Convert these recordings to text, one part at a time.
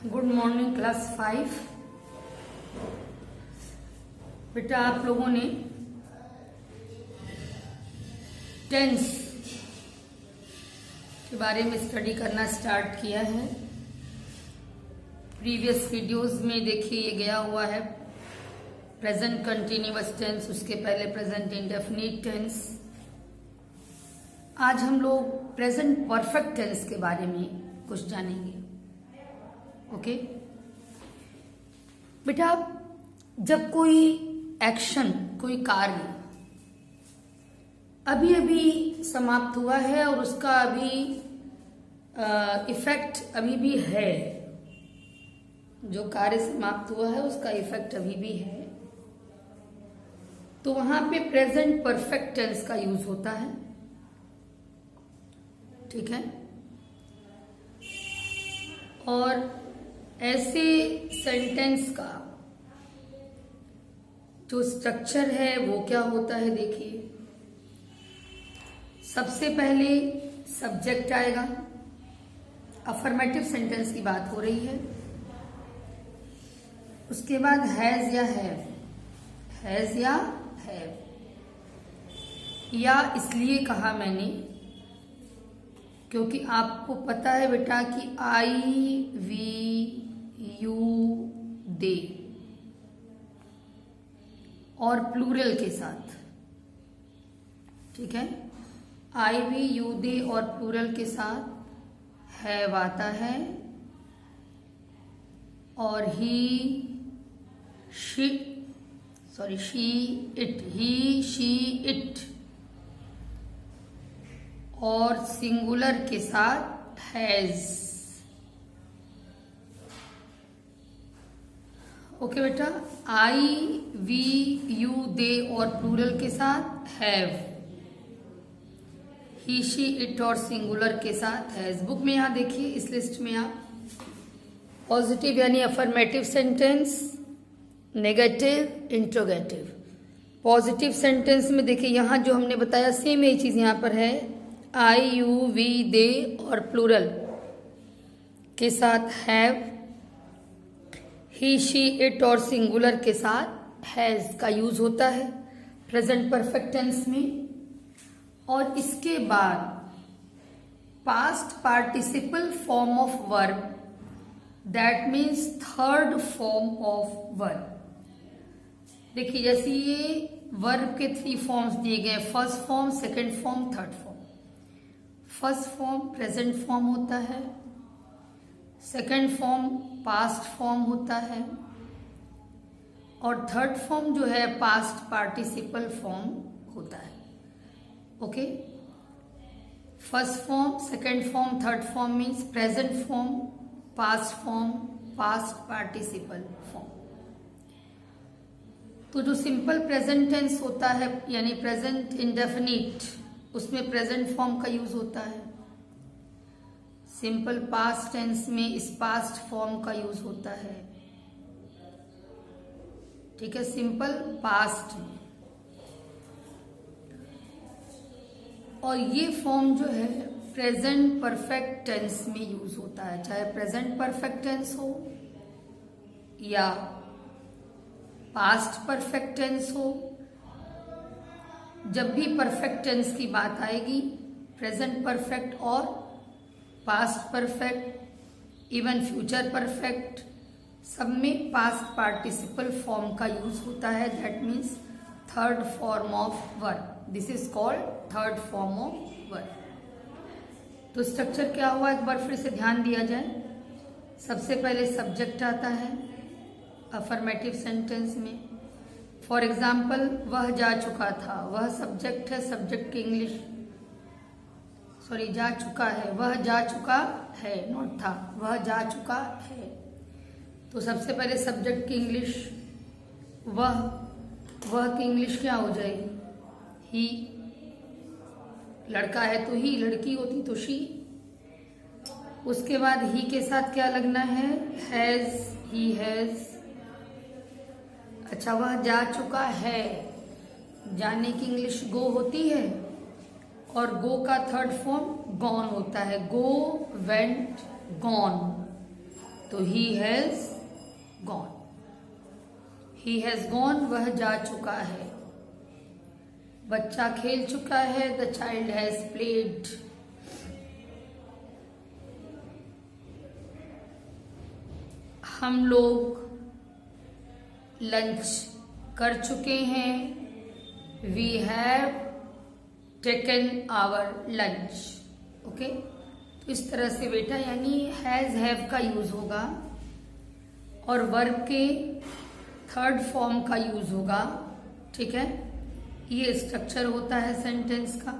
Good morning class 5। बेटा आप लोगों ने टेंस के बारे में स्टडी करना स्टार्ट किया है। प्रीवियस वीडियोस में देखिए ये गया हुआ है प्रेजेंट कंटिन्यूअस टेंस, उसके पहले प्रेजेंट इंडेफिनिट टेंस। आज हम लोग प्रेजेंट परफेक्ट टेंस के बारे में कुछ जानेंगे। ओके बेटा, जब कोई एक्शन, कोई कार्य अभी अभी समाप्त हुआ है और उसका अभी इफेक्ट अभी भी है, जो कार्य समाप्त हुआ है उसका इफेक्ट अभी भी है, तो वहां पे प्रेजेंट परफेक्ट टेंस का यूज होता है। ठीक है। और ऐसे सेंटेंस का जो स्ट्रक्चर है वो क्या होता है, देखिए सबसे पहले सब्जेक्ट आएगा। अफर्मेटिव सेंटेंस की बात हो रही है। उसके बाद हैज या हैव, हैज या हैव, या इसलिए कहा मैंने क्योंकि आपको पता है बेटा कि आई वी यू दे और प्लूरल के साथ, ठीक है, आई वी यू दे और प्लूरल के साथ हैव आता है, और she it, he she it, और सिंगुलर के साथ हैज। ओके बेटा, आई वी यू दे और प्लूरल के साथ हैव, ही शी इट और सिंगुलर के साथ हैज। बुक में यहां देखिए इस लिस्ट में आप पॉजिटिव यानी affirmative sentence, negative, interrogative. Positive sentence में देखिए यहां जो हमने बताया सेम यही चीज यहां पर है, आई यू वी दे और प्लूरल के साथ हैव, ही शी इट और सिंगुलर के साथ हैज का यूज होता है प्रेजेंट परफेक्ट टेंस में। और इसके बाद past participle form of verb, that means third form of verb. देखिए जैसे ये वर्ब के 3 फॉर्म्स दिए गए, first form, second form, third form. First form present form होता है, सेकंड फॉर्म पास्ट फॉर्म होता है, और थर्ड फॉर्म जो है पास्ट पार्टिसिपल फॉर्म होता है। Okay, first form, second form, third form means present form, past form, past participle form. तो जो सिंपल प्रेजेंट टेंस होता है यानी प्रेजेंट इंडेफिनिट, उसमें प्रेजेंट फॉर्म का यूज होता है। सिंपल पास्ट टेंस में इस पास्ट फॉर्म का यूज होता है। ठीक है, सिंपल पास्ट में। और ये फॉर्म जो है प्रेजेंट परफेक्ट टेंस में यूज होता है, चाहे प्रेजेंट परफेक्ट टेंस हो या पास्ट परफेक्ट टेंस हो। जब भी परफेक्ट टेंस की बात आएगी, प्रेजेंट परफेक्ट और past perfect, even future perfect, सब में पास्ट पार्टिसिपल फॉर्म का यूज होता है। That means third form of verb, this is called third form of verb. तो स्ट्रक्चर क्या हुआ, एक बार फिर से ध्यान दिया जाए। सबसे पहले सब्जेक्ट आता है अफर्मेटिव सेंटेंस में। फॉर एग्जाम्पल, वह जा चुका था, वह सब्जेक्ट है, सब्जेक्ट की इंग्लिश जा चुका है, वह जा चुका है, नॉट था, वह जा चुका है। तो सबसे पहले सब्जेक्ट की इंग्लिश वह की इंग्लिश क्या हो जाएगी, ही। लड़का है तो ही, लड़की होती तो शी। उसके बाद ही के साथ क्या लगना है, हैज, ही हैज। अच्छा, वह जा चुका है, जाने की इंग्लिश गो होती है, और गो का थर्ड फॉर्म गॉन होता है, गो, वेंट, गॉन। तो he has gone, he has gone, वह जा चुका है। बच्चा खेल चुका है, द चाइल्ड हैज प्लेड। हम लोग लंच कर चुके हैं, we have taken our lunch. Okay, तो इस तरह से बेटा यानी हैज हैव का यूज होगा और वर्ब के थर्ड फॉर्म का यूज होगा। ठीक है, ये स्ट्रक्चर होता है सेंटेंस का।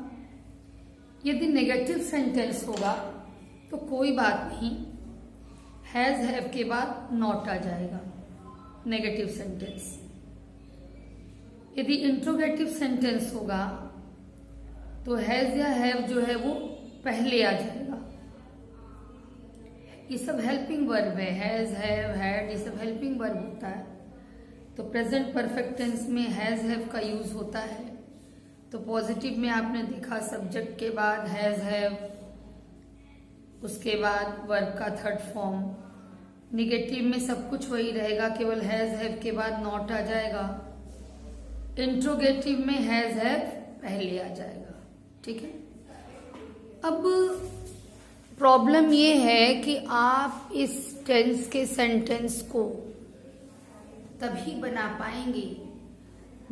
यदि नेगेटिव सेंटेंस होगा तो कोई बात नहीं, हैज हैव के बाद नॉट आ जाएगा, नेगेटिव सेंटेंस। यदि इंट्रोगेटिव सेंटेंस होगा तो हैज या हैव जो है वो पहले आ जाएगा। ये सब हेल्पिंग वर्ब है, हैज, हैव, हैड, ये सब हेल्पिंग वर्ब होता है। तो प्रेजेंट परफेक्ट टेंस में हैज हैव का यूज होता है। तो पॉजिटिव में आपने देखा सब्जेक्ट के बाद हैज हैव, उसके बाद वर्ब का थर्ड फॉर्म। निगेटिव में सब कुछ वही रहेगा, केवल हैज हैव के बाद नॉट आ जाएगा। इंट्रोगेटिव में हैज हैव पहले आ जाएगा। ठीक है, अब प्रॉब्लम ये है कि आप इस टेंस के सेंटेंस को तभी बना पाएंगे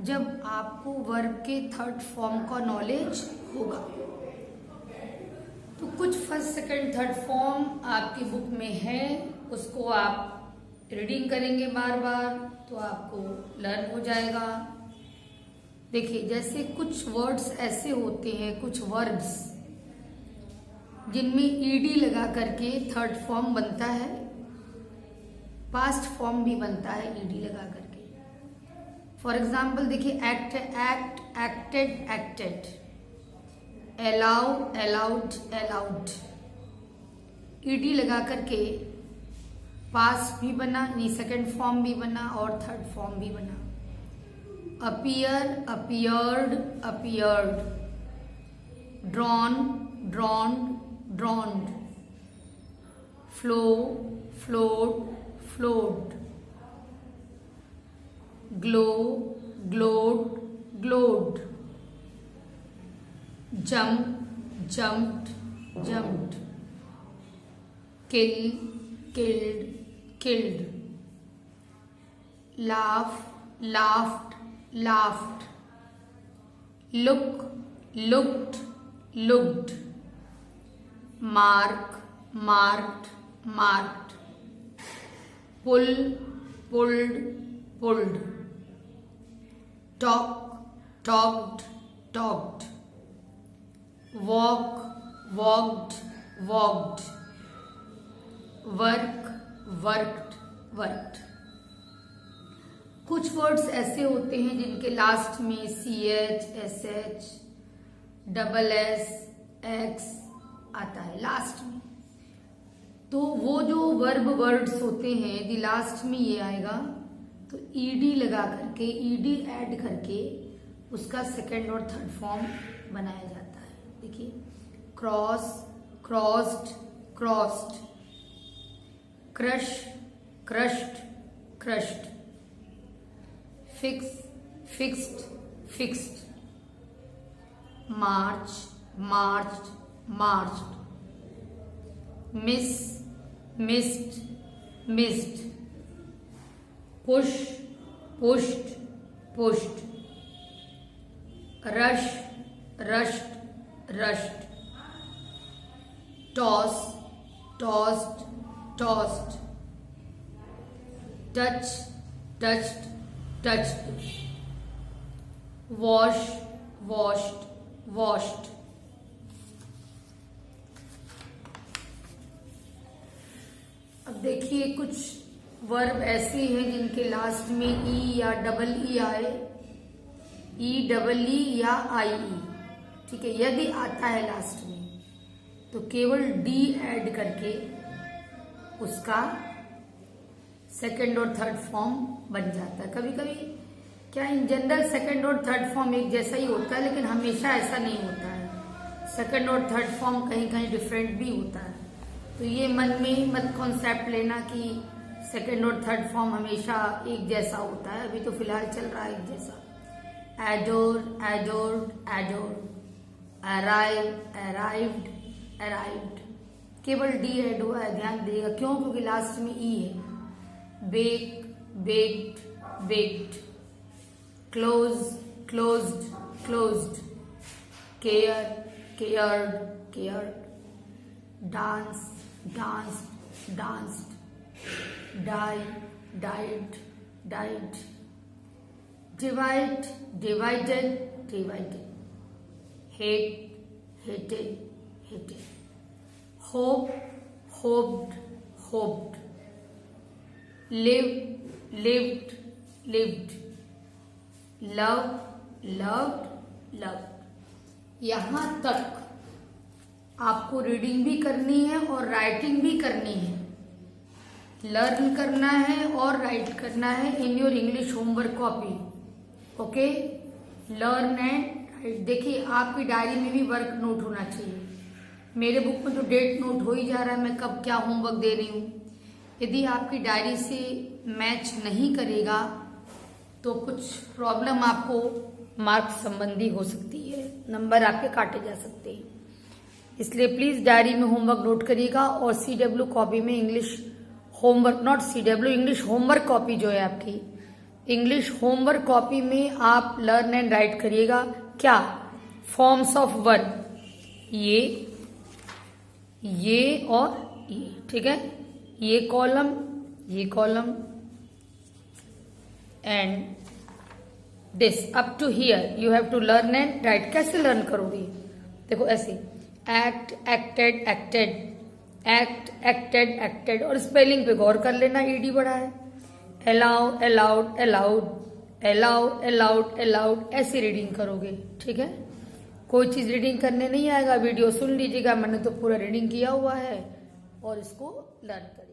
जब आपको वर्ब के थर्ड फॉर्म का नॉलेज होगा। तो कुछ फर्स्ट सेकंड थर्ड फॉर्म आपकी बुक में है, उसको आप रीडिंग करेंगे बार बार तो आपको लर्न हो जाएगा। देखिए, जैसे कुछ वर्ड्स ऐसे होते हैं, कुछ वर्ब्स जिनमें ईडी लगा करके थर्ड फॉर्म बनता है, पास्ट फॉर्म भी बनता है ईडी लगा करके। फॉर एग्जाम्पल देखिए, act, act, acted, acted, allow, allowed, allowed. ED लगा करके पास्ट भी बना, यानी सेकेंड फॉर्म भी बना और थर्ड फॉर्म भी बना। Appear, appeared, appeared. Drawn, ड्रॉन्ड, ड्रॉन्ड। Flow, flowed, flowed. Glow, glowed, glowed. Jump, jumped, jumped. Kill, killed, killed. Laugh, laughed, laughed. Look, looked, looked. Mark, marked, marked. Pull, pulled, pulled. Talk, talked, talked. Walk, walked, walked. Work, worked, worked. कुछ words ऐसे होते हैं जिनके last में CH, SH, SS, X आता है last में, तो वो जो वर्ब वर्ड्स होते हैं यदि लास्ट में ये आएगा तो ED लगा करके, ED ऐड करके उसका सेकेंड और थर्ड फॉर्म बनाया जाता है। देखिए, cross, crossed, crossed. Crush, crushed, crushed. Fix, fixed, fixed. March, marched, marched. Miss, missed, missed. Push, pushed, pushed. Rush, rushed, rushed. Toss, tossed, tossed. Touch, touched, touched. Wash, washed, washed. अब देखिए, कुछ verb ऐसे हैं जिनके last में ई या double E आए, E double E या आई ई। ठीक है, यदि आता है लास्ट में तो केवल डी ऐड करके उसका सेकेंड और थर्ड फॉर्म बन जाता है। कभी कभी क्या इन जनरल सेकेंड और थर्ड फॉर्म एक जैसा ही होता है, लेकिन हमेशा ऐसा नहीं होता है। सेकेंड और थर्ड फॉर्म कहीं कहीं डिफरेंट भी होता है। तो ये मन में मत कॉन्सेप्ट लेना कि सेकंड और थर्ड फॉर्म हमेशा एक जैसा होता है, अभी तो फिलहाल चल रहा है एक जैसा। Adore, adored, adored, arrive, arrived, arrived. केवल डी ऐड हुआ है, ध्यान देगा क्यों, क्योंकि लास्ट में ई है। Bake, baked, baked. Close, closed, closed. Care, cared, cared. Dance, danced, danced. Die, died, died. Divide, divided, divided. Hate, hated, hated. Hope, hoped, hoped. Live, lived, lived. Love, loved, loved. यहां तक आपको reading भी करनी है और writing भी करनी है, लर्न करना है और राइट करना है in your English homework copy. Okay, learn and right. देखिए आपकी डायरी में भी वर्क नोट होना चाहिए। मेरे बुक में तो डेट नोट हो ही जा रहा है, मैं कब क्या होमवर्क दे रही हूँ। यदि आपकी डायरी से मैच नहीं करेगा तो कुछ प्रॉब्लम आपको मार्क्स संबंधी हो सकती है, नंबर आपके काटे जा सकते हैं। इसलिए प्लीज डायरी में होमवर्क नोट करिएगा और CW कॉपी में English homework, not CW, English homework copy जो है आपकी, इंग्लिश होमवर्क कॉपी में आप लर्न एंड राइट करिएगा। क्या? फॉर्म्स ऑफ वर्ब, ये और ये, ठीक है। ये column and this up to here you have to learn and write. कैसे लर्न करोगे? देखो ऐसे, act, acted, acted, act, acted, acted. और स्पेलिंग पे गौर कर लेना, ED बड़ा है। Allow, allowed, allowed, allow, allowed, allowed. ऐसी रीडिंग करोगे, ठीक है। कोई चीज रीडिंग करने नहीं आएगा, वीडियो सुन लीजिएगा, मैंने तो पूरा रीडिंग किया हुआ है और इसको लर्न कर